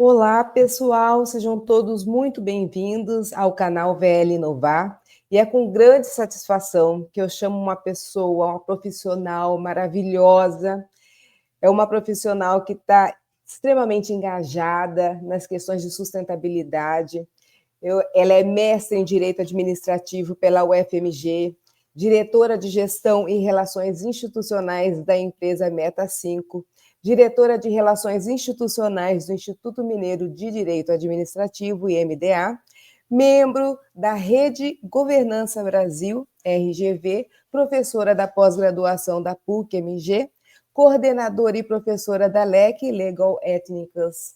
Olá, pessoal, sejam todos muito bem-vindos ao canal VL Inovar. E é com grande satisfação que eu chamo uma pessoa, uma profissional maravilhosa. É uma profissional que está extremamente engajada nas questões de sustentabilidade. Ela é mestre em Direito Administrativo pela UFMG, diretora de Gestão e Relações Institucionais da empresa Meta 5, diretora de Relações Institucionais do Instituto Mineiro de Direito Administrativo, IMDA, membro da Rede Governança Brasil, RGV, professora da pós-graduação da PUC-MG, coordenadora e professora da LEC, Legal Ethics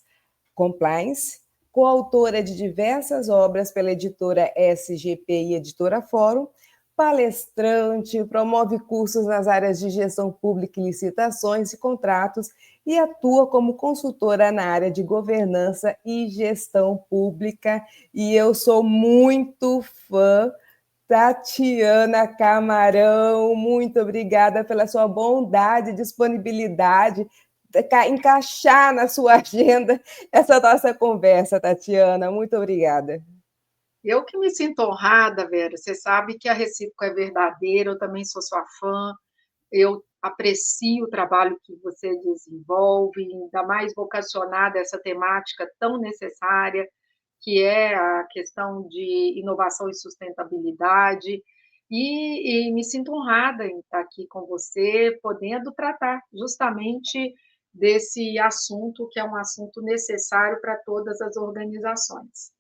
Compliance, coautora de diversas obras pela editora SGP e editora Fórum, palestrante, promove cursos nas áreas de gestão pública e licitações e contratos e atua como consultora na área de governança e gestão pública. E eu sou muito fã. Tatiana Camarão, muito obrigada pela sua bondade e disponibilidade, encaixar na sua agenda essa nossa conversa, Tatiana. Muito obrigada. Eu que me sinto honrada, Vera. Você sabe que a recíproca é verdadeira, eu também sou sua fã, eu aprecio o trabalho que você desenvolve, ainda mais vocacionada a essa temática tão necessária, que é a questão de inovação e sustentabilidade, e me sinto honrada em estar aqui com você, podendo tratar justamente desse assunto, que é um assunto necessário para todas as organizações.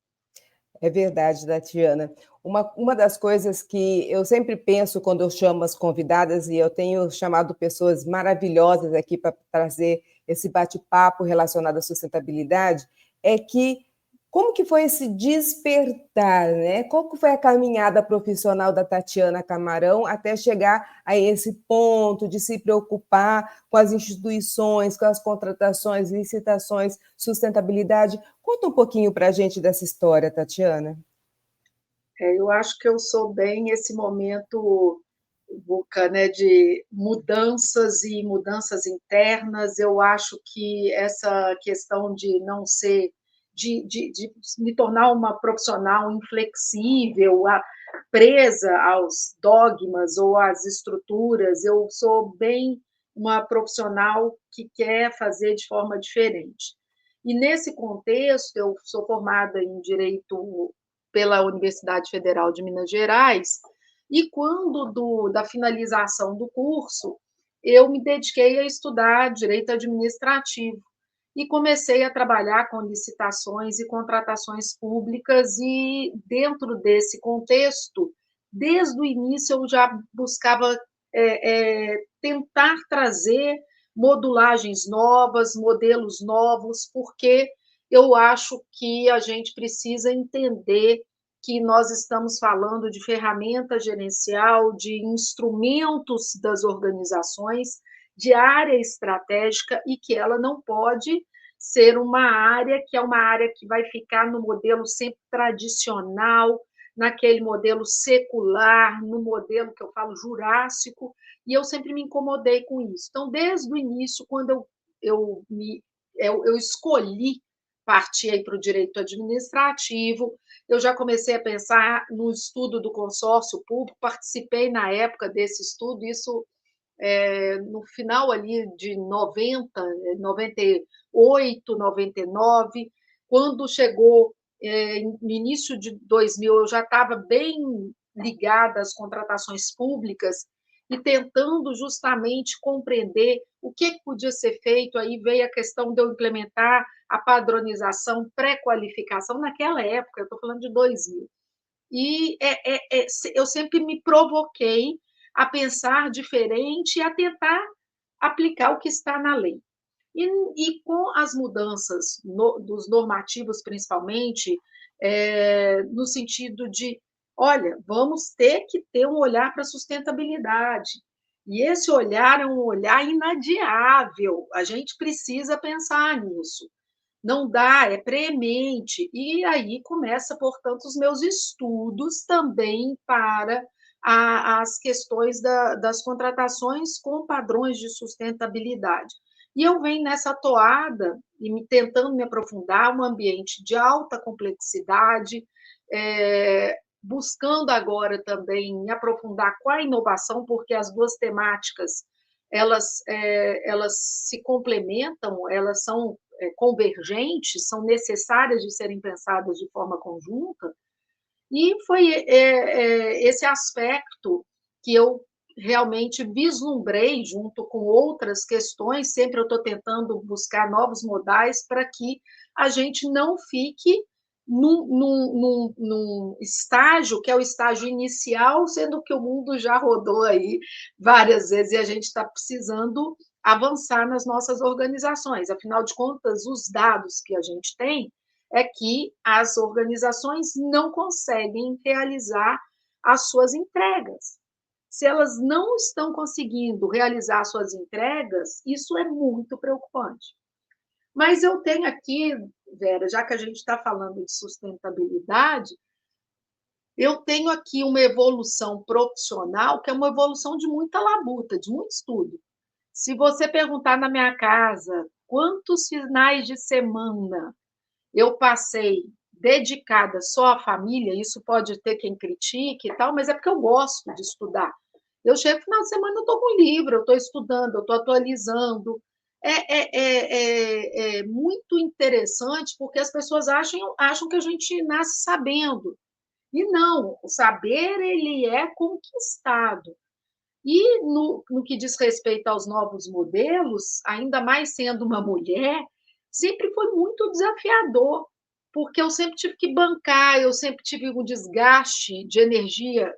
É verdade, Tatiana. Uma das coisas que eu sempre penso quando eu chamo as convidadas, e eu tenho chamado pessoas maravilhosas aqui para trazer esse bate-papo relacionado à sustentabilidade, é que como que foi esse despertar, né? Qual que foi a caminhada profissional da Tatiana Camarão até chegar a esse ponto de se preocupar com as instituições, com as contratações, licitações, sustentabilidade? Conta um pouquinho para a gente dessa história, Tatiana. Eu acho que eu sou bem esse momento, Buca, né, de mudanças e mudanças internas. Eu acho que essa questão de não ser, de me tornar uma profissional inflexível, presa aos dogmas ou às estruturas, eu sou bem uma profissional que quer fazer de forma diferente. E nesse contexto, eu sou formada em Direito pela Universidade Federal de Minas Gerais, e quando da finalização do curso, eu me dediquei a estudar direito administrativo e comecei a trabalhar com licitações e contratações públicas, e dentro desse contexto, desde o início eu já buscava tentar trazer modulagens novas, modelos novos, porque eu acho que a gente precisa entender que nós estamos falando de ferramenta gerencial, de instrumentos das organizações, de área estratégica, e que ela não pode ser uma área que é uma área que vai ficar no modelo sempre tradicional, naquele modelo secular, no modelo que eu falo jurássico, e eu sempre me incomodei com isso. Então, desde o início, quando eu escolhi partir para o direito administrativo, eu já comecei a pensar no estudo do consórcio público, participei na época desse estudo, isso no final ali de 90, 98, 99, quando chegou no início de 2000, eu já estava bem ligada às contratações públicas e tentando justamente compreender o que podia ser feito. Aí veio a questão de eu implementar a padronização, pré-qualificação, naquela época, eu estou falando de 2000. E eu sempre me provoquei a pensar diferente e a tentar aplicar o que está na lei. E com as mudanças dos normativos, principalmente, no sentido de, olha, vamos ter que ter um olhar para a sustentabilidade. E esse olhar é um olhar inadiável, a gente precisa pensar nisso. Não dá, é premente. E aí começa, portanto, os meus estudos também para as questões das contratações com padrões de sustentabilidade. E eu venho nessa toada e tentando me aprofundar, um ambiente de alta complexidade, buscando agora também me aprofundar com a inovação, porque as duas temáticas elas se complementam, elas são convergentes, são necessárias de serem pensadas de forma conjunta, e foi esse aspecto que eu realmente vislumbrei junto com outras questões, sempre eu estou tentando buscar novos modais para que a gente não fique num estágio que é o estágio inicial, sendo que o mundo já rodou aí várias vezes e a gente está precisando avançar nas nossas organizações. Afinal de contas, os dados que a gente tem é que as organizações não conseguem realizar as suas entregas. Se elas não estão conseguindo realizar suas entregas, isso é muito preocupante. Mas eu tenho aqui, Vera, já que a gente está falando de sustentabilidade, eu tenho aqui uma evolução profissional que é uma evolução de muita labuta, de muito estudo. Se você perguntar na minha casa quantos finais de semana eu passei dedicada só à família, isso pode ter quem critique e tal, mas é porque eu gosto de estudar. Eu chego no final de semana, eu estou com livro, eu estou estudando, eu estou atualizando. É muito interessante porque as pessoas acham que a gente nasce sabendo. E não, o saber ele é conquistado. E no que diz respeito aos novos modelos, ainda mais sendo uma mulher, sempre foi muito desafiador, porque eu sempre tive que bancar, eu sempre tive um desgaste de energia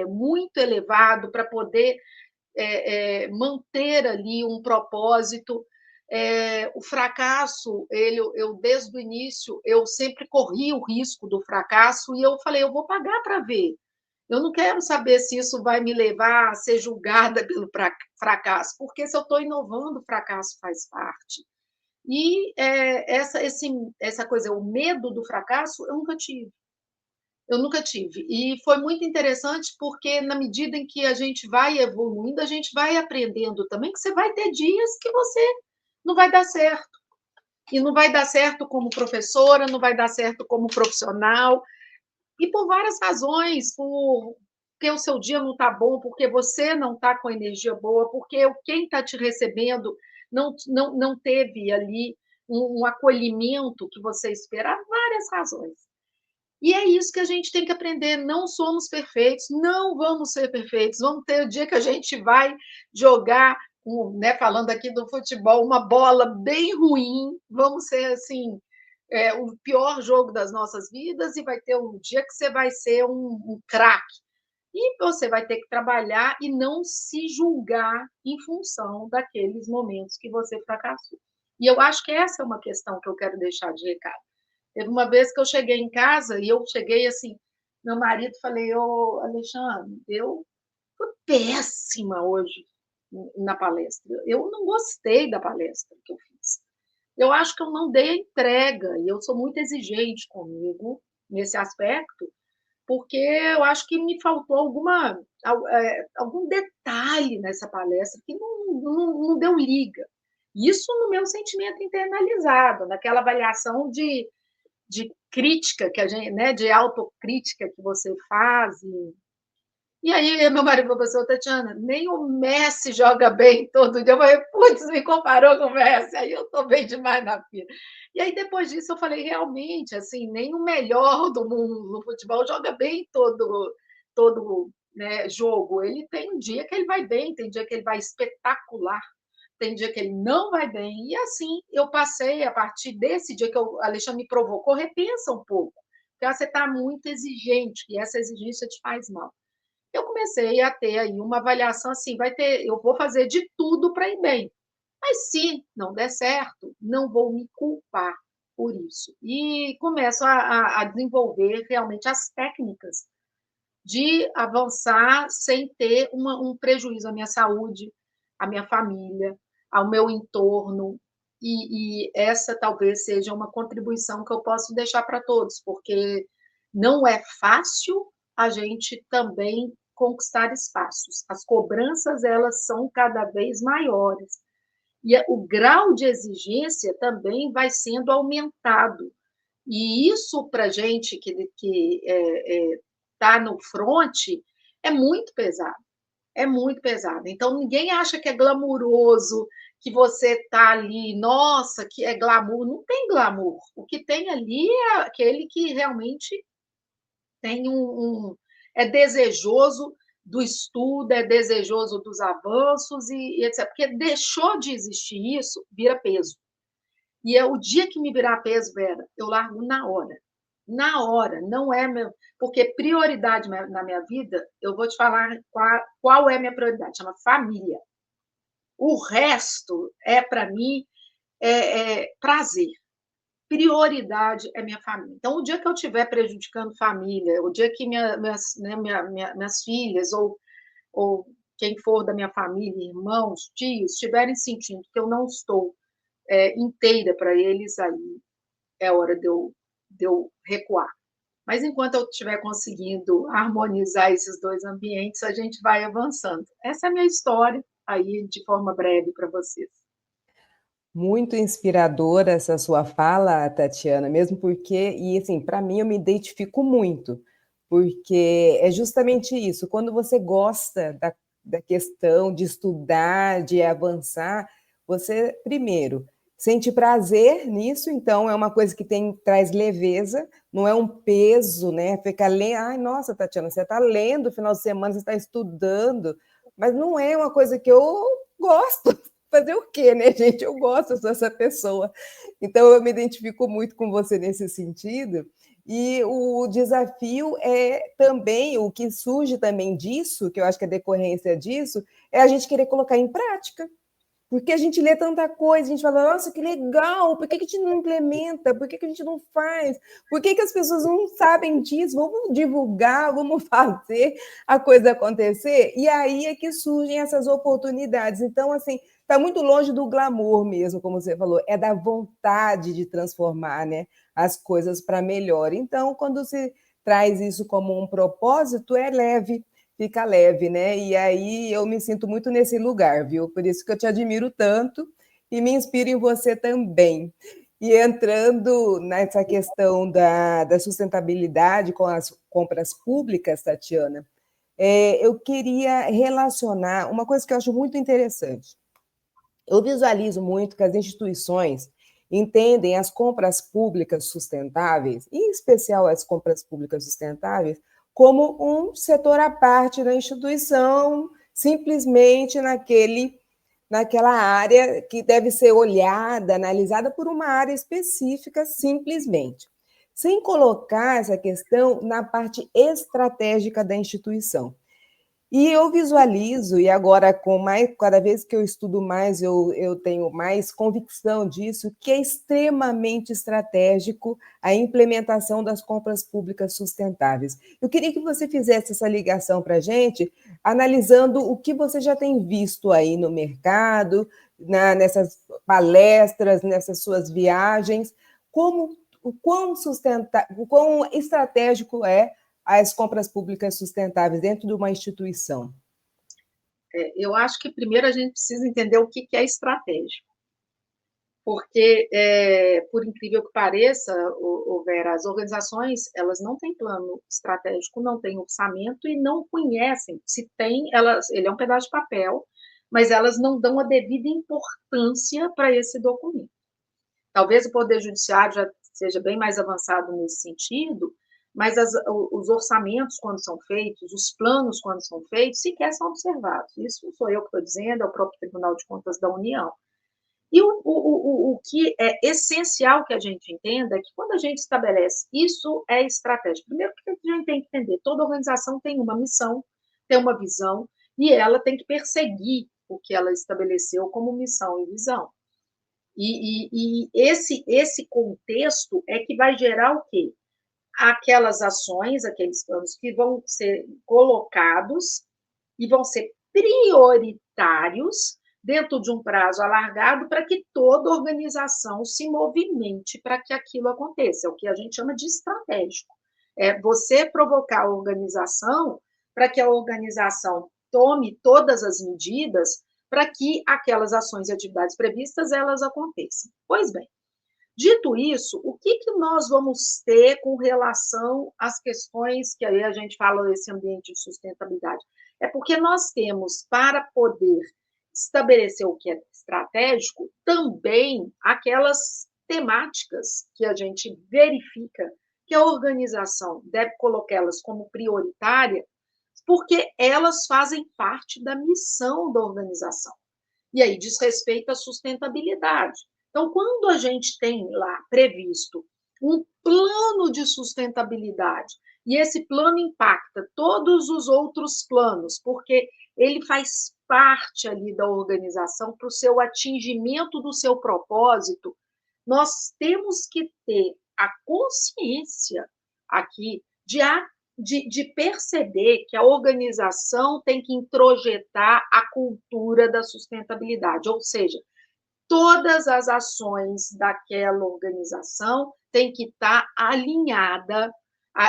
muito elevado para poder manter ali um propósito. O fracasso, eu desde o início, eu sempre corri o risco do fracasso e eu falei, eu vou pagar para ver. Eu não quero saber se isso vai me levar a ser julgada pelo fracasso, porque se eu estou inovando, o fracasso faz parte. E essa coisa, o medo do fracasso, eu nunca tive. Eu nunca tive. E foi muito interessante porque, na medida em que a gente vai evoluindo, a gente vai aprendendo também que você vai ter dias que você não vai dar certo. E não vai dar certo como professora, não vai dar certo como profissional, e por várias razões, porque o seu dia não está bom, porque você não está com energia boa, porque quem está te recebendo não teve ali um acolhimento que você esperava, várias razões. E é isso que a gente tem que aprender. Não somos perfeitos, não vamos ser perfeitos. Vamos ter o dia que a gente vai jogar, falando aqui do futebol, uma bola bem ruim. Vamos ser assim, o pior jogo das nossas vidas, e vai ter um dia que você vai ser um craque. E você vai ter que trabalhar e não se julgar em função daqueles momentos que você fracassou. E eu acho que essa é uma questão que eu quero deixar de recado. Teve uma vez que eu cheguei em casa e eu cheguei assim, meu marido, falei, ô Alexandre, eu fui péssima hoje na palestra. Eu não gostei da palestra que eu fiz. Eu acho que eu não dei a entrega e eu sou muito exigente comigo nesse aspecto, porque eu acho que me faltou algum detalhe nessa palestra que não deu liga. Isso no meu sentimento internalizado, naquela avaliação de crítica que a gente, né, de autocrítica que você faz. E aí, meu marido falou assim, Tatiana, nem o Messi joga bem todo dia. Eu falei, putz, me comparou com o Messi, aí eu estou bem demais na fila. E aí, depois disso, eu falei, realmente, assim, nem o melhor do mundo no futebol joga bem todo né, jogo. Ele tem um dia que ele vai bem, tem dia que ele vai espetacular, tem dia que ele não vai bem. E assim, eu passei, a partir desse dia que o Alexandre me provocou, repensa um pouco, porque você está muito exigente, e essa exigência te faz mal. Eu comecei a ter aí uma avaliação assim, eu vou fazer de tudo para ir bem. Mas se não der certo, não vou me culpar por isso. E começo a desenvolver realmente as técnicas de avançar sem ter um prejuízo à minha saúde, à minha família, ao meu entorno. E essa talvez seja uma contribuição que eu posso deixar para todos, porque não é fácil a gente também conquistar espaços. As cobranças, elas são cada vez maiores. E o grau de exigência também vai sendo aumentado. E isso, para a gente que está no front, é muito pesado. É muito pesado. Então, ninguém acha que é glamuroso, que você está ali, nossa, que é glamour. Não tem glamour. O que tem ali é aquele que realmente tem é desejoso do estudo, é desejoso dos avanços e etc. Porque deixou de existir isso, vira peso. E é o dia que me virar peso, Vera, eu largo na hora. Na hora, não é meu. Porque prioridade na minha vida, eu vou te falar qual é a minha prioridade, chama família. O resto é, para mim, prazer. Prioridade é minha família. Então, o dia que eu estiver prejudicando família, o dia que minhas filhas ou quem for da minha família, irmãos, tios, estiverem sentindo que eu não estou inteira para eles, aí é hora de eu recuar. Mas enquanto eu estiver conseguindo harmonizar esses dois ambientes, a gente vai avançando. Essa é a minha história, aí de forma breve para vocês. Muito inspiradora essa sua fala, Tatiana, mesmo porque, e assim, para mim eu me identifico muito, porque é justamente isso, quando você gosta da questão de estudar, de avançar, você, primeiro, sente prazer nisso, então é uma coisa que traz leveza, não é um peso, né? Ficar lendo, ai, nossa, Tatiana, você está lendo no final de semana, você está estudando, mas não é uma coisa que eu gosto. Fazer o quê, né, gente? Eu gosto dessa pessoa. Então, eu me identifico muito com você nesse sentido. E o desafio é também, o que surge também disso, que eu acho que é decorrência disso, é a gente querer colocar em prática. Porque a gente lê tanta coisa, a gente fala, nossa, que legal, por que a gente não implementa? Por que a gente não faz? Por que as pessoas não sabem disso? Vamos divulgar, vamos fazer a coisa acontecer? E aí é que surgem essas oportunidades. Então, assim, está muito longe do glamour mesmo, como você falou, é da vontade de transformar, né, as coisas para melhor. Então, quando se traz isso como um propósito, é leve, fica leve, né? E aí eu me sinto muito nesse lugar, viu? Por isso que eu te admiro tanto e me inspiro em você também. E entrando nessa questão da sustentabilidade com as compras públicas, Tatiana, eu queria relacionar uma coisa que eu acho muito interessante. Eu visualizo muito que as instituições entendem as compras públicas sustentáveis, em especial as compras públicas sustentáveis, como um setor à parte da instituição, simplesmente naquela área que deve ser olhada, analisada por uma área específica, simplesmente, sem colocar essa questão na parte estratégica da instituição. E eu visualizo, e agora com mais, cada vez que eu estudo mais, eu tenho mais convicção disso, que é extremamente estratégico a implementação das compras públicas sustentáveis. Eu queria que você fizesse essa ligação para a gente, analisando o que você já tem visto aí no mercado, nessas palestras, nessas suas viagens, o quão estratégico é as compras públicas sustentáveis dentro de uma instituição? Eu acho que primeiro a gente precisa entender o que é estratégia. Porque, por incrível que pareça, Vera, as organizações elas não têm plano estratégico, não têm orçamento e não conhecem. Se tem, ele é um pedaço de papel, mas elas não dão a devida importância para esse documento. Talvez o Poder Judiciário já seja bem mais avançado nesse sentido, mas os orçamentos, quando são feitos, os planos, quando são feitos, sequer são observados. Isso não sou eu que estou dizendo, é o próprio Tribunal de Contas da União. E o que é essencial que a gente entenda é que quando a gente estabelece isso é estratégia. Primeiro, que a gente tem que entender, toda organização tem uma missão, tem uma visão, e ela tem que perseguir o que ela estabeleceu como missão e visão. E esse contexto é que vai gerar o quê? Aquelas ações, aqueles planos que vão ser colocados e vão ser prioritários dentro de um prazo alargado para que toda organização se movimente para que aquilo aconteça. É o que a gente chama de estratégico. É você provocar a organização para que a organização tome todas as medidas para que aquelas ações e atividades previstas elas aconteçam. Pois bem, dito isso, o que nós vamos ter com relação às questões que aí a gente fala desse ambiente de sustentabilidade? É porque nós temos, para poder estabelecer o que é estratégico, também aquelas temáticas que a gente verifica que a organização deve colocá-las como prioritária, porque elas fazem parte da missão da organização. E aí diz respeito à sustentabilidade. Então, quando a gente tem lá previsto um plano de sustentabilidade, e esse plano impacta todos os outros planos, porque ele faz parte ali da organização para o seu atingimento do seu propósito, nós temos que ter a consciência aqui de perceber que a organização tem que introjetar a cultura da sustentabilidade, ou seja, todas as ações daquela organização têm que estar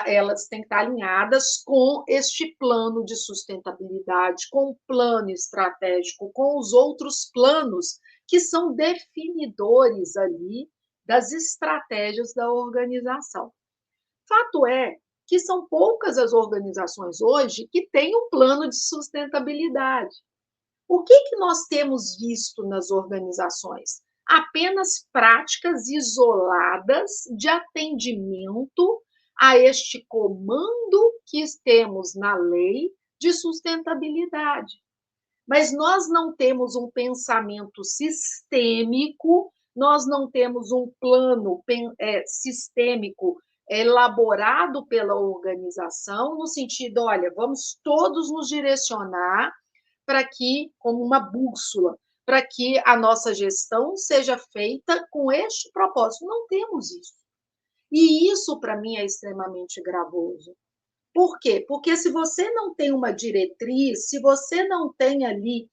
elas têm que estar alinhadas com este plano de sustentabilidade, com o plano estratégico, com os outros planos que são definidores ali das estratégias da organização. Fato é que são poucas as organizações hoje que têm um plano de sustentabilidade. O que nós temos visto nas organizações? Apenas práticas isoladas de atendimento a este comando que temos na lei de sustentabilidade. Mas nós não temos um pensamento sistêmico, nós não temos um plano sistêmico elaborado pela organização, no sentido, olha, vamos todos nos direcionar para que, como uma bússola, para que a nossa gestão seja feita com este propósito. Não temos isso. E isso, para mim, é extremamente gravoso. Por quê? Porque se você não tem uma diretriz, se você não tem ali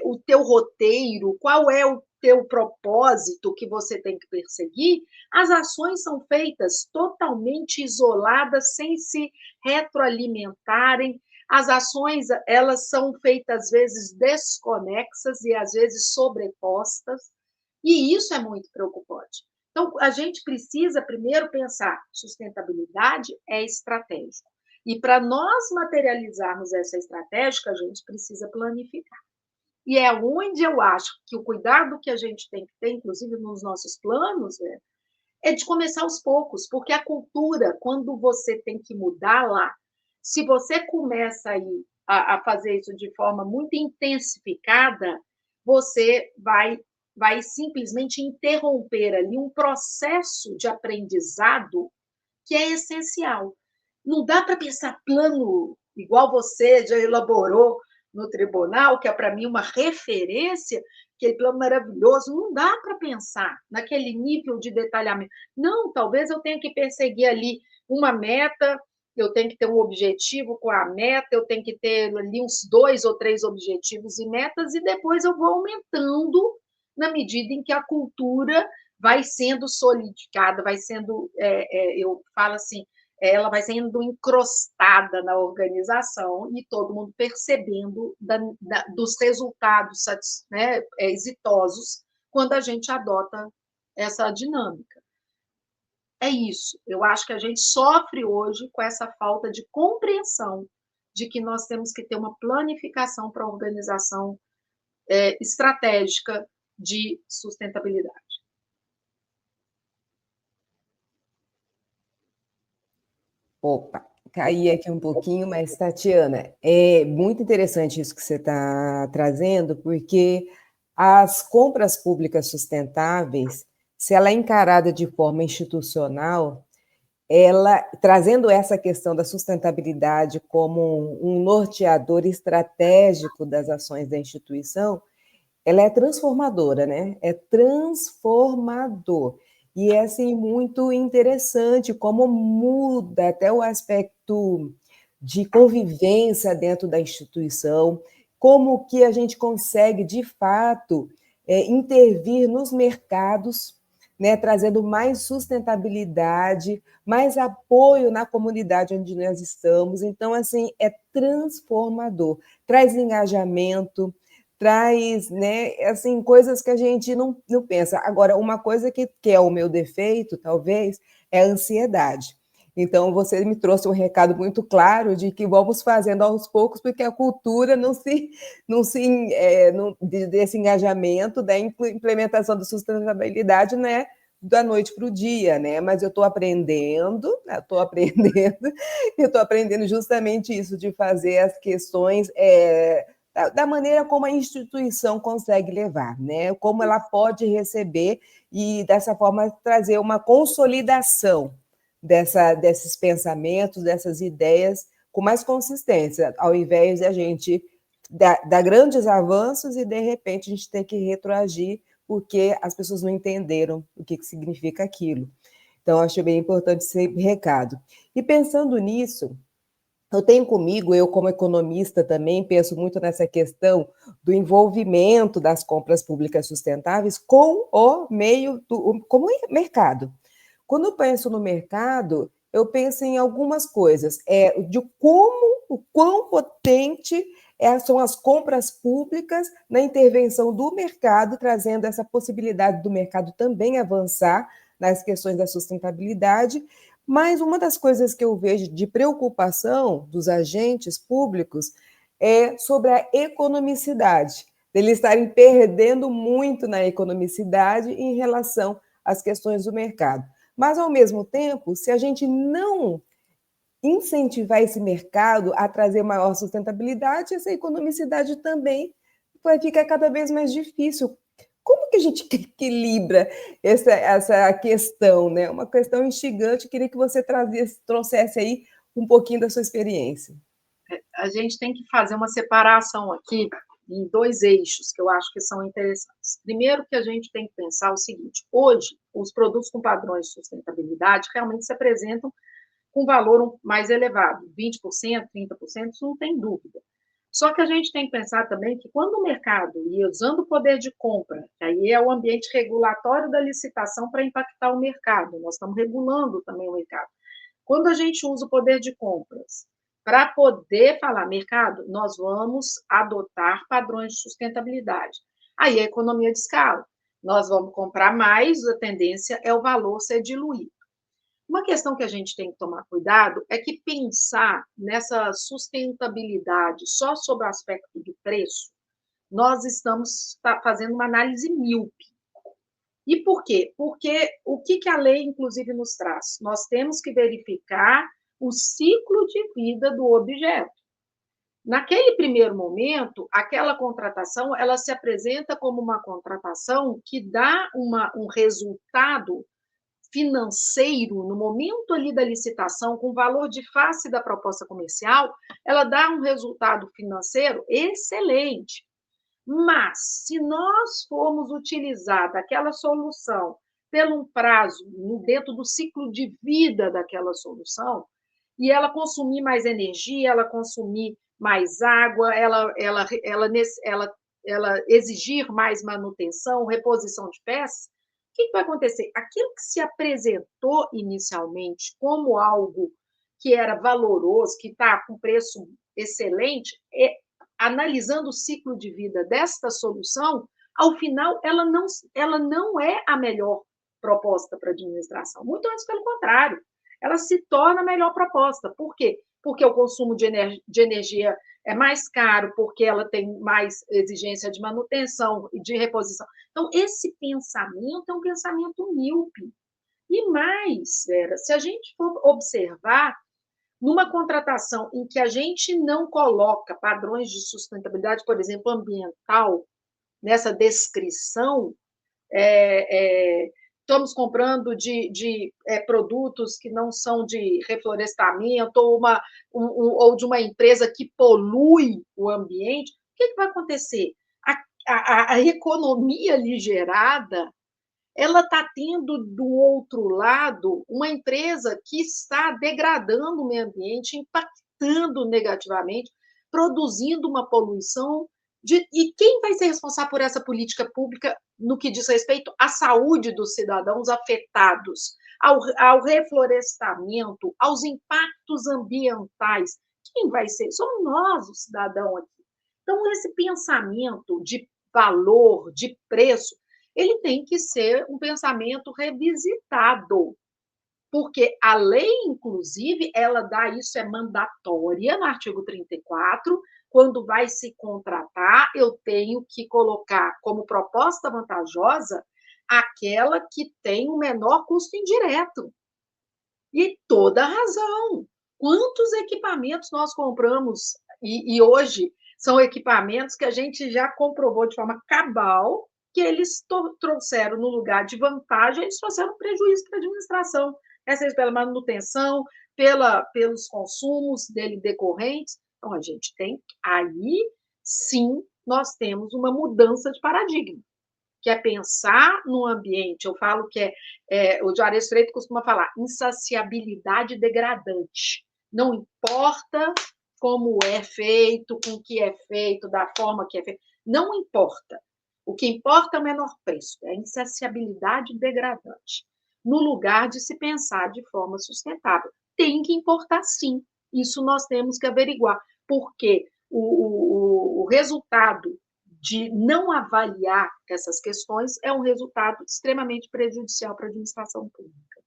o teu roteiro, qual é o teu propósito que você tem que perseguir, as ações são feitas totalmente isoladas, sem se retroalimentarem. As ações, elas são feitas, às vezes, desconexas e, às vezes, sobrepostas, e isso é muito preocupante. Então, a gente precisa primeiro pensar, sustentabilidade é estratégico. E para nós materializarmos essa estratégia, a gente precisa planificar. E é onde eu acho que o cuidado que a gente tem que ter, inclusive nos nossos planos, é de começar aos poucos, porque a cultura, quando você tem que mudar lá, se você começa aí a fazer isso de forma muito intensificada, você vai simplesmente interromper ali um processo de aprendizado que é essencial. Não dá para pensar plano igual você já elaborou no tribunal, que é para mim uma referência, aquele plano maravilhoso. Não dá para pensar naquele nível de detalhamento. Não, talvez eu tenha que perseguir ali uma meta, eu tenho que ter um objetivo com a meta, eu tenho que ter ali uns 2 ou 3 objetivos e metas, e depois eu vou aumentando na medida em que a cultura vai sendo solidificada, vai sendo, eu falo assim, ela vai sendo encrostada na organização e todo mundo percebendo dos resultados, né, exitosos quando a gente adota essa dinâmica. É isso. Eu acho que a gente sofre hoje com essa falta de compreensão de que nós temos que ter uma planificação para a organização estratégica de sustentabilidade. Opa, caí aqui um pouquinho, mas, Tatiana, é muito interessante isso que você está trazendo, porque as compras públicas sustentáveis, se ela é encarada de forma institucional, ela trazendo essa questão da sustentabilidade como um norteador estratégico das ações da instituição, ela é transformadora, né? É transformador. E é assim, muito interessante como muda até o aspecto de convivência dentro da instituição, como que a gente consegue, de fato, intervir nos mercados, né, trazendo mais sustentabilidade, mais apoio na comunidade onde nós estamos. Então, assim, é transformador, traz engajamento, traz, né, assim, coisas que a gente não pensa. Agora, uma coisa que é o meu defeito, talvez, é a ansiedade. Então, você me trouxe um recado muito claro de que vamos fazendo aos poucos, porque a cultura desse engajamento, da implementação da sustentabilidade, né, da noite para o dia, né? Mas eu estou aprendendo, eu estou aprendendo justamente isso, de fazer as questões da maneira como a instituição consegue levar, né? Como ela pode receber e, dessa forma, trazer uma consolidação desses pensamentos, dessas ideias, com mais consistência, ao invés de a gente dar grandes avanços e, de repente, a gente ter que retroagir porque as pessoas não entenderam o que significa aquilo. Então, acho bem importante esse recado. E pensando nisso, eu tenho comigo, eu como economista também, penso muito nessa questão do envolvimento das compras públicas sustentáveis com o como mercado. Quando eu penso no mercado, eu penso em algumas coisas, de o quão potente são as compras públicas na intervenção do mercado, trazendo essa possibilidade do mercado também avançar nas questões da sustentabilidade. Mas uma das coisas que eu vejo de preocupação dos agentes públicos é sobre a economicidade, deles estarem perdendo muito na economicidade em relação às questões do mercado. Mas, ao mesmo tempo, se a gente não incentivar esse mercado a trazer maior sustentabilidade, essa economicidade também vai ficar cada vez mais difícil. Como que a gente equilibra essa questão, né? Uma questão instigante, queria que você trouxesse aí um pouquinho da sua experiência. A gente tem que fazer uma separação aqui em dois eixos que eu acho que são interessantes. Primeiro, que a gente tem que pensar o seguinte: hoje, os produtos com padrões de sustentabilidade realmente se apresentam com valor mais elevado, 20%, 30%, isso não tem dúvida. Só que a gente tem que pensar também que quando o mercado, e usando o poder de compra, que aí é o ambiente regulatório da licitação para impactar o mercado, nós estamos regulando também o mercado. Quando a gente usa o poder de compras para poder falar, mercado, nós vamos adotar padrões de sustentabilidade. Aí a economia de escala. Nós vamos comprar mais, a tendência é o valor ser diluído. Uma questão que a gente tem que tomar cuidado é que pensar nessa sustentabilidade só sobre o aspecto do preço, nós estamos fazendo uma análise míope. E por quê? Porque o que a lei, inclusive, nos traz? Nós temos que verificar o ciclo de vida do objeto. Naquele primeiro momento, aquela contratação, ela se apresenta como uma contratação que dá um resultado financeiro no momento ali da licitação, com o valor de face da proposta comercial, ela dá um resultado financeiro excelente. Mas, se nós formos utilizar daquela solução pelo prazo, dentro do ciclo de vida daquela solução, e ela consumir mais energia, ela consumir mais água, ela exigir mais manutenção, reposição de peças, o que vai acontecer? Aquilo que se apresentou inicialmente como algo que era valoroso, que está com preço excelente, analisando o ciclo de vida desta solução, ao final, ela não é a melhor proposta para a administração. Muito antes, pelo contrário, ela se torna a melhor proposta. Por quê? Porque o consumo de energia é mais caro, porque ela tem mais exigência de manutenção e de reposição. Então, esse pensamento é um pensamento míope. E mais, Vera, se a gente for observar, numa contratação em que a gente não coloca padrões de sustentabilidade, por exemplo, ambiental, nessa descrição, estamos comprando de produtos que não são de reflorestamento ou de uma empresa que polui o ambiente, o que vai acontecer? A economia ali gerada, ela está tendo, do outro lado, uma empresa que está degradando o meio ambiente, impactando negativamente, produzindo uma poluição. E quem vai ser responsável por essa política pública no que diz respeito à saúde dos cidadãos afetados, ao reflorestamento, aos impactos ambientais? Quem vai ser? Somos nós, o cidadão aqui. Então, esse pensamento de valor, de preço, ele tem que ser um pensamento revisitado, porque a lei, inclusive, ela dá isso, é mandatória no artigo 34, quando vai se contratar, eu tenho que colocar como proposta vantajosa aquela que tem o menor custo indireto. E toda a razão. Quantos equipamentos nós compramos e hoje são equipamentos que a gente já comprovou de forma cabal que eles trouxeram no lugar de vantagem, eles trouxeram prejuízo para a administração, seja pela manutenção, pelos consumos dele decorrentes. Então, a gente tem, aí sim, nós temos uma mudança de paradigma, que é pensar no ambiente. Eu falo que o Juarez Freire costuma falar insaciabilidade degradante. Não importa como é feito, com o que é feito, da forma que é feito, não importa. O que importa é o menor preço, é a insaciabilidade degradante. No lugar de se pensar de forma sustentável. Tem que importar sim. Isso nós temos que averiguar, porque o resultado de não avaliar essas questões é um resultado extremamente prejudicial para a administração pública.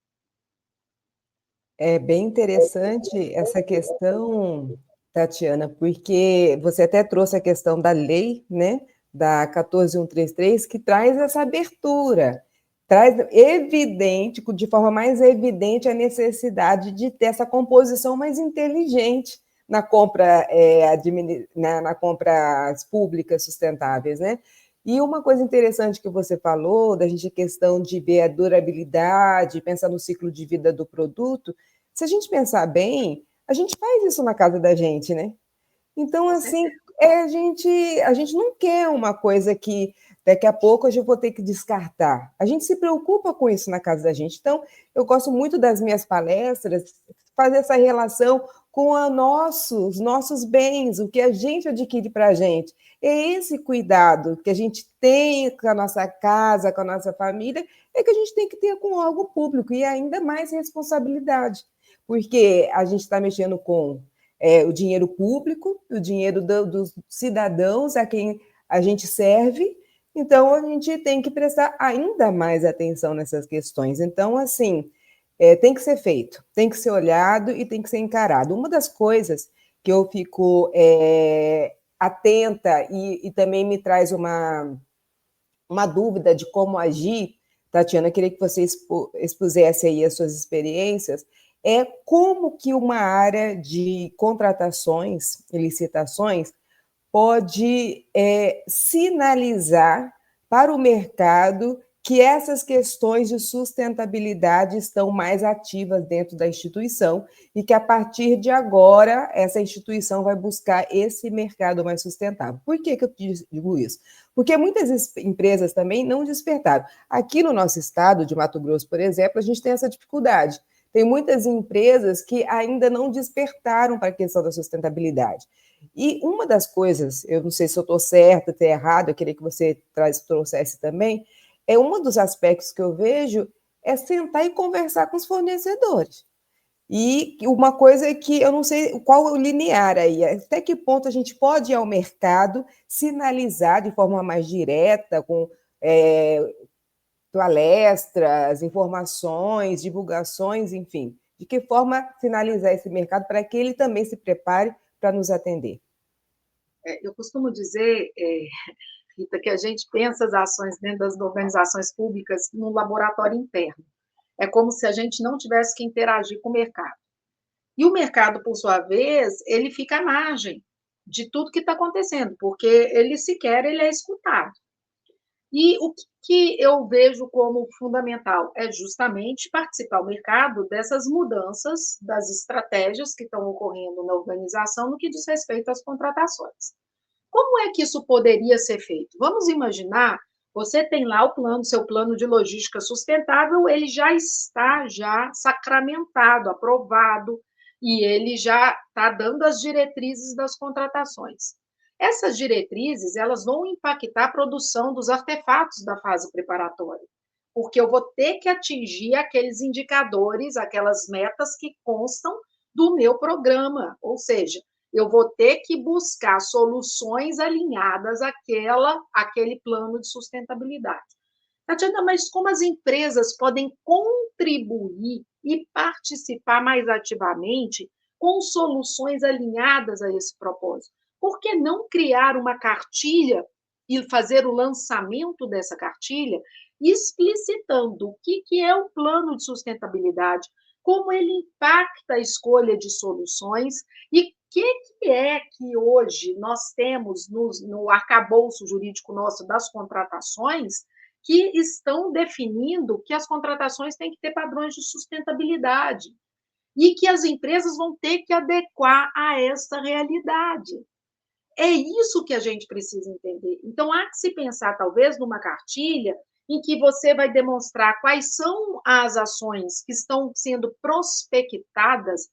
É bem interessante essa questão, Tatiana, porque você até trouxe a questão da lei, né, da 14133, que traz essa abertura, traz evidente, de forma mais evidente, a necessidade de ter essa composição mais inteligente na compra, na compras públicas sustentáveis, né? E uma coisa interessante que você falou, da gente, a questão de ver a durabilidade, pensar no ciclo de vida do produto, se a gente pensar bem, a gente faz isso na casa da gente, né? Então, assim, a gente não quer uma coisa que daqui a pouco a gente vou ter que descartar. A gente se preocupa com isso na casa da gente. Então, eu gosto muito das minhas palestras, fazer essa relação com os nossos bens, o que a gente adquire para a gente. É esse cuidado que a gente tem com a nossa casa, com a nossa família, é que a gente tem que ter com algo público, e ainda mais responsabilidade, porque a gente está mexendo com o dinheiro público, o dinheiro dos cidadãos a quem a gente serve, então a gente tem que prestar ainda mais atenção nessas questões. Então, assim, tem que ser feito, tem que ser olhado e tem que ser encarado. Uma das coisas que eu fico atenta e também me traz uma dúvida de como agir, Tatiana, queria que você expusesse aí as suas experiências, é como que uma área de contratações e licitações pode sinalizar para o mercado que essas questões de sustentabilidade estão mais ativas dentro da instituição e que, a partir de agora, essa instituição vai buscar esse mercado mais sustentável. Por que eu digo isso? Porque muitas empresas também não despertaram. Aqui no nosso estado de Mato Grosso, por exemplo, a gente tem essa dificuldade. Tem muitas empresas que ainda não despertaram para a questão da sustentabilidade. E uma das coisas, eu não sei se eu estou certa, estou errada, eu queria que você trouxesse também, um dos aspectos que eu vejo é sentar e conversar com os fornecedores. E uma coisa é que eu não sei qual é o linear aí, até que ponto a gente pode ir ao mercado, sinalizar de forma mais direta, com palestras, informações, divulgações, enfim, de que forma sinalizar esse mercado para que ele também se prepare para nos atender. Eu costumo dizer, Rita, que a gente pensa as ações dentro das organizações públicas num laboratório interno. É como se a gente não tivesse que interagir com o mercado. E o mercado, por sua vez, ele fica à margem de tudo que está acontecendo, porque ele é escutado. E o que eu vejo como fundamental é justamente participar do mercado dessas mudanças das estratégias que estão ocorrendo na organização no que diz respeito às contratações. Como é que isso poderia ser feito? Vamos imaginar, você tem lá o plano, seu plano de logística sustentável, ele já está sacramentado, aprovado, e ele já está dando as diretrizes das contratações. Essas diretrizes, elas vão impactar a produção dos artefatos da fase preparatória, porque eu vou ter que atingir aqueles indicadores, aquelas metas que constam do meu programa, ou seja, eu vou ter que buscar soluções alinhadas àquele plano de sustentabilidade. Tatiana, mas como as empresas podem contribuir e participar mais ativamente com soluções alinhadas a esse propósito? Por que não criar uma cartilha e fazer o lançamento dessa cartilha, explicitando o que é o plano de sustentabilidade, como ele impacta a escolha de soluções e o que é que hoje nós temos no arcabouço jurídico nosso das contratações que estão definindo que as contratações têm que ter padrões de sustentabilidade e que as empresas vão ter que adequar a essa realidade. É isso que a gente precisa entender. Então, há que se pensar, talvez, numa cartilha em que você vai demonstrar quais são as ações que estão sendo prospectadas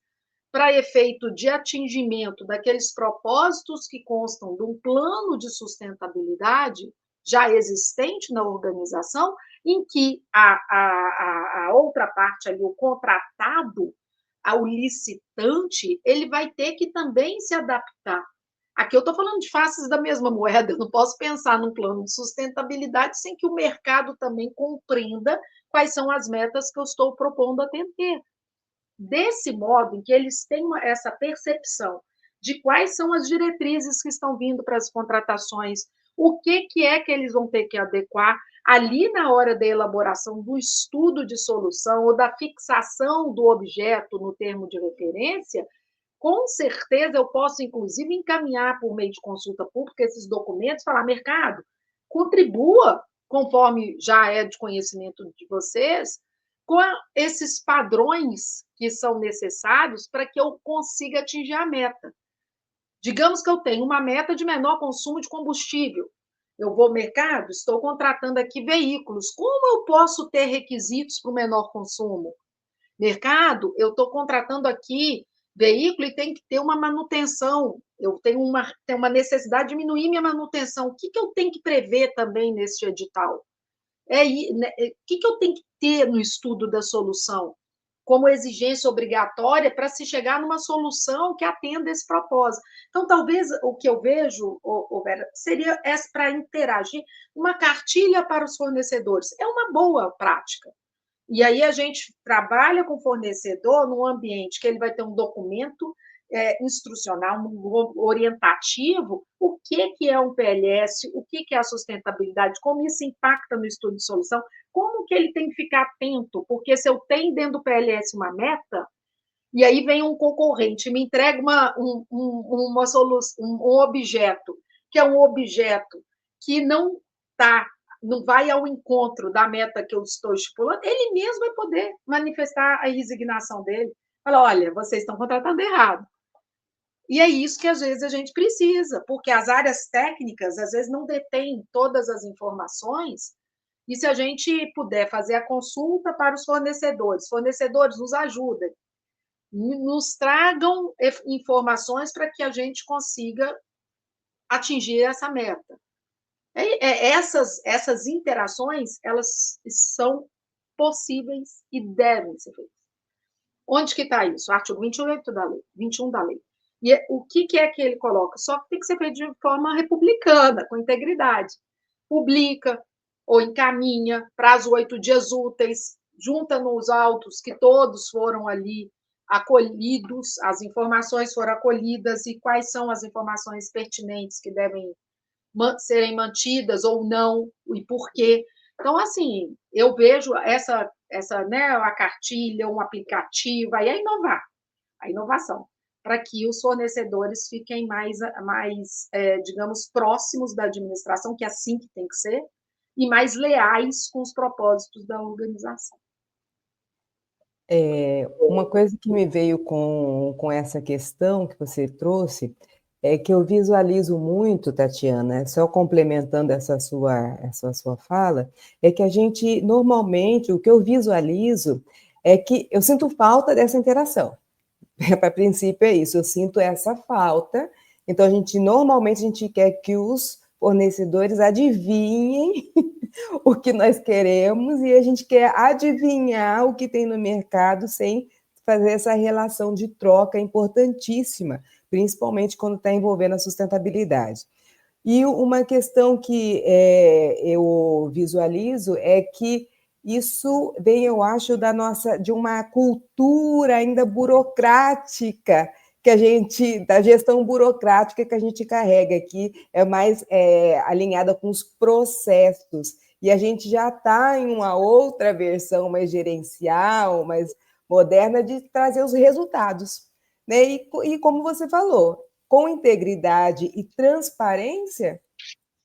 para efeito de atingimento daqueles propósitos que constam de um plano de sustentabilidade já existente na organização, em que a outra parte ali, o contratado, o licitante, ele vai ter que também se adaptar. Aqui eu estou falando de faces da mesma moeda, eu não posso pensar num plano de sustentabilidade sem que o mercado também compreenda quais são as metas que eu estou propondo atender. Desse modo, em que eles têm essa percepção de quais são as diretrizes que estão vindo para as contratações, o que é que eles vão ter que adequar ali na hora da elaboração do estudo de solução ou da fixação do objeto no termo de referência, com certeza eu posso, inclusive, encaminhar por meio de consulta pública esses documentos, falar, mercado, contribua, conforme já é de conhecimento de vocês, com esses padrões que são necessários para que eu consiga atingir a meta. Digamos que eu tenho uma meta de menor consumo de combustível. Eu vou ao mercado, estou contratando aqui veículos. Como eu posso ter requisitos para o menor consumo? Mercado, eu estou contratando aqui veículo e tem que ter uma manutenção. Eu tenho uma necessidade de diminuir minha manutenção. O que eu tenho que prever também nesse edital? O que eu tenho que ter no estudo da solução como exigência obrigatória para se chegar numa solução que atenda esse propósito? Então, talvez o que eu vejo, Vera, seria para interagir uma cartilha para os fornecedores. É uma boa prática. E aí a gente trabalha com o fornecedor num ambiente que ele vai ter um documento instrucional, um orientativo, o que é um PLS, o que é a sustentabilidade, como isso impacta no estudo de solução, como que ele tem que ficar atento, porque se eu tenho dentro do PLS uma meta, e aí vem um concorrente, me entrega uma solução, um objeto, que é um objeto que não vai ao encontro da meta que eu estou estipulando, ele mesmo vai poder manifestar a resignação dele. Fala, olha, vocês estão contratando errado. E é isso que, às vezes, a gente precisa, porque as áreas técnicas, às vezes, não detêm todas as informações, e se a gente puder fazer a consulta para os fornecedores nos ajudem, nos tragam informações para que a gente consiga atingir essa meta. Essas interações, elas são possíveis e devem ser feitas. Onde que está isso? Artigo 28 da lei, 21 da lei. E o que é que ele coloca? Só que tem que ser feito de forma republicana, com integridade. Publica ou encaminha, prazo 8 dias úteis, junta nos autos que todos foram ali acolhidos, as informações foram acolhidas e quais são as informações pertinentes que devem serem mantidas ou não, e por quê. Então, assim, eu vejo essa né, a cartilha, um aplicativo, aí é inovar, a inovação, para que os fornecedores fiquem mais digamos, próximos da administração, que é assim que tem que ser, e mais leais com os propósitos da organização. Uma coisa que me veio com essa questão que você trouxe é que eu visualizo muito, Tatiana, só complementando essa sua fala, é que a gente, normalmente, o que eu visualizo é que eu sinto falta dessa interação. Para princípio é isso, eu sinto essa falta, então normalmente a gente quer que os fornecedores adivinhem o que nós queremos e a gente quer adivinhar o que tem no mercado sem fazer essa relação de troca importantíssima, principalmente quando está envolvendo a sustentabilidade. E uma questão que eu visualizo é que isso vem, eu acho, de uma cultura ainda burocrática que a gente, da gestão burocrática que a gente carrega aqui, é mais alinhada com os processos. E a gente já está em uma outra versão mais gerencial, mais moderna, de trazer os resultados. Né? E como você falou, com integridade e transparência,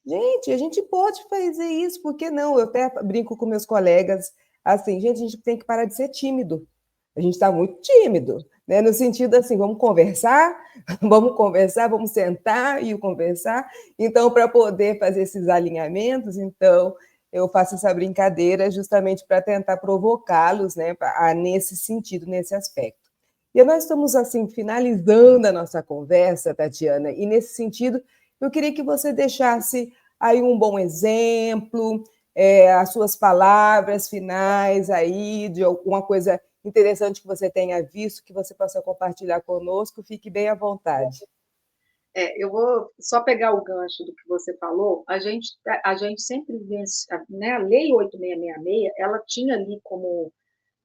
gente, a gente pode fazer isso, por que não? Eu até brinco com meus colegas, assim, gente, a gente tem que parar de ser tímido. A gente está muito tímido, né? No sentido assim, vamos conversar, vamos sentar e conversar. Então, para poder fazer esses alinhamentos, então, eu faço essa brincadeira justamente para tentar provocá-los, né, nesse sentido, nesse aspecto. E nós estamos, assim, finalizando a nossa conversa, Tatiana, e nesse sentido, eu queria que você deixasse aí um bom exemplo, as suas palavras finais aí, de alguma coisa interessante que você tenha visto, que você possa compartilhar conosco, fique bem à vontade. Eu vou só pegar o gancho do que você falou. A gente sempre vê, né, a Lei 8666, ela tinha ali como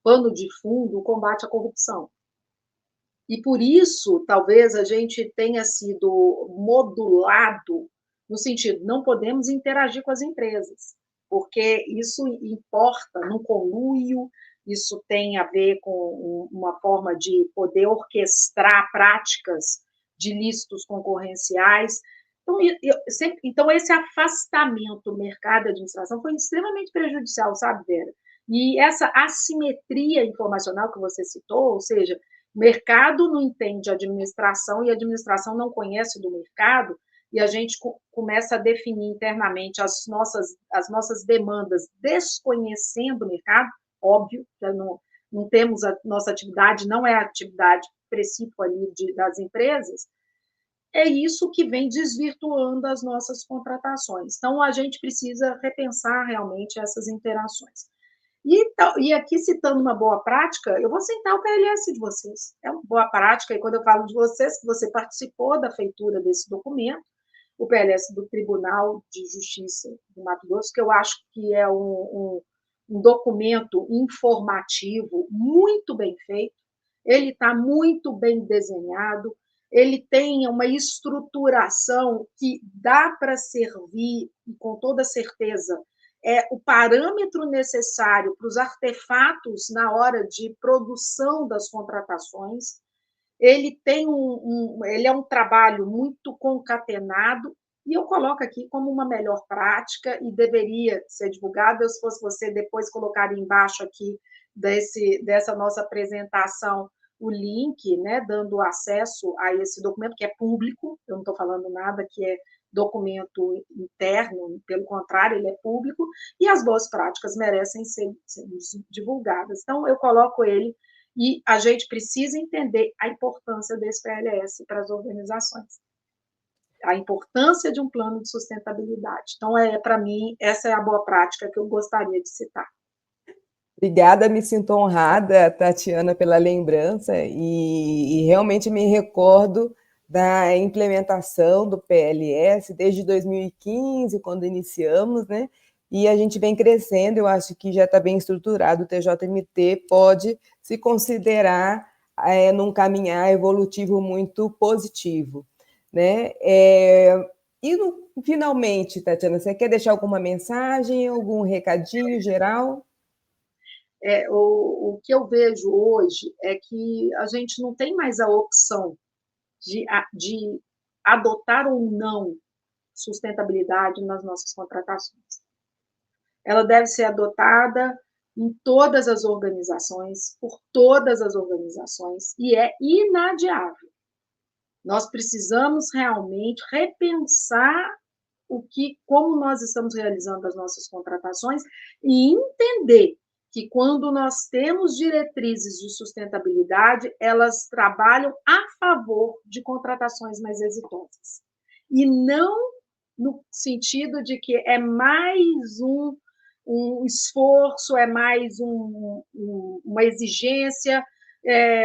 pano de fundo o combate à corrupção. E por isso, talvez a gente tenha sido modulado no sentido, não podemos interagir com as empresas, porque isso importa num conluio, isso tem a ver com uma forma de poder orquestrar práticas de ilícitos concorrenciais. Então, esse afastamento do mercado e administração foi extremamente prejudicial, sabe, Vera? E essa assimetria informacional que você citou, ou seja, o mercado não entende a administração e a administração não conhece do mercado, e a gente começa a definir internamente as nossas demandas desconhecendo o mercado. Óbvio que não temos a nossa atividade, não é a atividade principal ali das empresas, é isso que vem desvirtuando as nossas contratações. Então, a gente precisa repensar realmente essas interações. E aqui, citando uma boa prática, eu vou citar o PLS de vocês. É uma boa prática, e quando eu falo de vocês, que você participou da feitura desse documento, o PLS do Tribunal de Justiça do Mato Grosso, que eu acho que é um documento informativo muito bem feito, ele está muito bem desenhado, ele tem uma estruturação que dá para servir, com toda certeza, o parâmetro necessário para os artefatos na hora de produção das contratações. Ele ele é um trabalho muito concatenado, e eu coloco aqui como uma melhor prática e deveria ser divulgado. Se fosse você, depois colocar embaixo aqui dessa nossa apresentação o link, né, dando acesso a esse documento, que é público, eu não estou falando nada que é documento interno, pelo contrário, ele é público, e as boas práticas merecem ser divulgadas. Então, eu coloco ele, e a gente precisa entender a importância desse PLS para as organizações, a importância de um plano de sustentabilidade. Então, para mim, essa é a boa prática que eu gostaria de citar. Obrigada, me sinto honrada, Tatiana, pela lembrança, e realmente me recordo da implementação do PLS desde 2015, quando iniciamos, né? E a gente vem crescendo, eu acho que já está bem estruturado, o TJMT pode se considerar num caminhar evolutivo muito positivo, né? Finalmente, Tatiana, você quer deixar alguma mensagem, algum recadinho geral? O que eu vejo hoje é que a gente não tem mais a opção de adotar ou não sustentabilidade nas nossas contratações. Ela deve ser adotada em todas as organizações, por todas as organizações, e é inadiável. Nós precisamos realmente repensar como nós estamos realizando as nossas contratações e entender que quando nós temos diretrizes de sustentabilidade, elas trabalham a favor de contratações mais exitosas. E não no sentido de que é mais um esforço, é mais uma exigência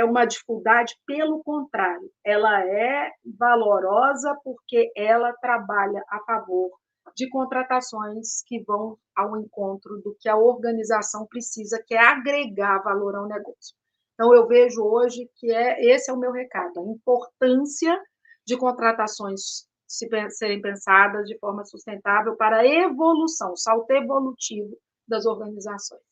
uma dificuldade, pelo contrário, ela é valorosa porque ela trabalha a favor de contratações que vão ao encontro do que a organização precisa, que é agregar valor ao negócio. Então, eu vejo hoje que esse é o meu recado, a importância de contratações serem pensadas de forma sustentável para a evolução, o salto evolutivo das organizações.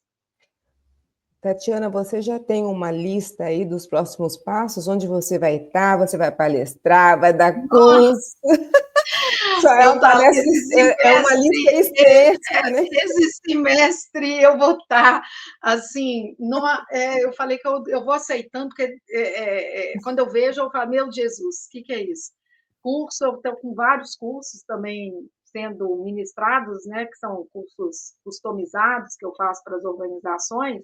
Tatiana, você já tem uma lista aí dos próximos passos? Onde você vai estar? Você vai palestrar? Vai dar curso? É uma lista extensa, né? Esse semestre eu vou estar, assim, eu falei que eu vou aceitando, porque quando eu vejo, eu falo, meu Jesus, o que é isso? Curso, eu estou com vários cursos também sendo ministrados, né, que são cursos customizados que eu faço para as organizações,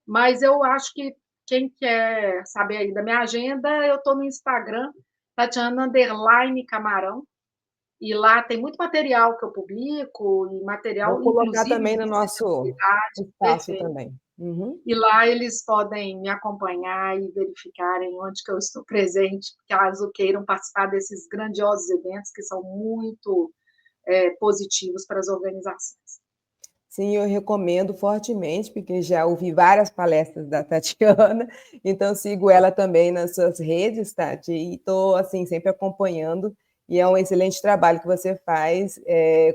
mas eu acho que quem quer saber aí da minha agenda, eu estou no Instagram, Tatiana_Camarão, e lá tem muito material que eu publico, e Vou material, colocar inclusive, também de no nosso acessibilidade, espaço perfeito. também. Uhum. E lá eles podem me acompanhar e verificarem onde que eu estou presente, caso queiram participar desses grandiosos eventos que são muito positivos para as organizações. Sim, eu recomendo fortemente, porque já ouvi várias palestras da Tatiana, então sigo ela também nas suas redes, Tati, e estou assim, sempre acompanhando, e é um excelente trabalho que você faz,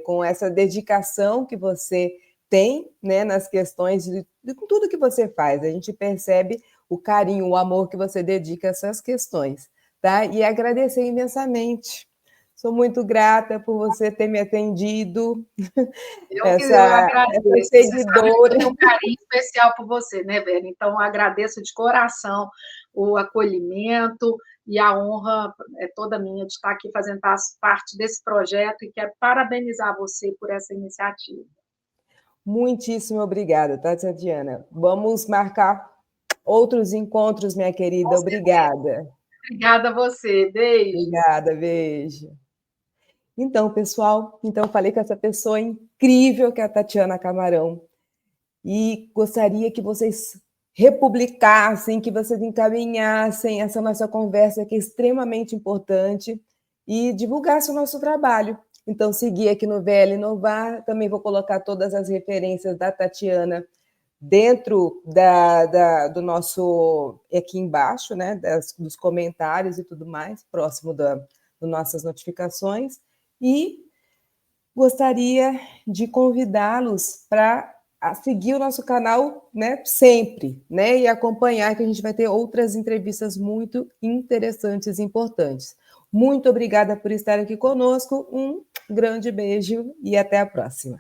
com essa dedicação que você tem, né, nas questões de tudo que você faz. A gente percebe o carinho, o amor que você dedica a essas questões, tá? E agradecer imensamente. Sou muito grata por você ter me atendido. Eu Essa agradeço. Você sabe que eu seguidora. tenho um carinho especial por você, né, Vera? Então, agradeço de coração o acolhimento, e a honra é toda minha de estar aqui fazendo parte desse projeto, e quero parabenizar você por essa iniciativa. Muitíssimo obrigada, Tatiana. Vamos marcar outros encontros, minha querida. Obrigada. Obrigada a você. Beijo. Obrigada, beijo. Então, pessoal, falei com essa pessoa incrível que é a Tatiana Camarão. E gostaria que vocês republicassem, que vocês encaminhassem essa nossa conversa, que é extremamente importante, e divulgassem o nosso trabalho. Então, seguir aqui no VL Inovar, também vou colocar todas as referências da Tatiana dentro do nosso, aqui embaixo, né, dos comentários e tudo mais, próximo das nossas notificações, e gostaria de convidá-los para seguir o nosso canal, né, sempre, né, e acompanhar, que a gente vai ter outras entrevistas muito interessantes e importantes. Muito obrigada por estar aqui conosco, um grande beijo e até a próxima.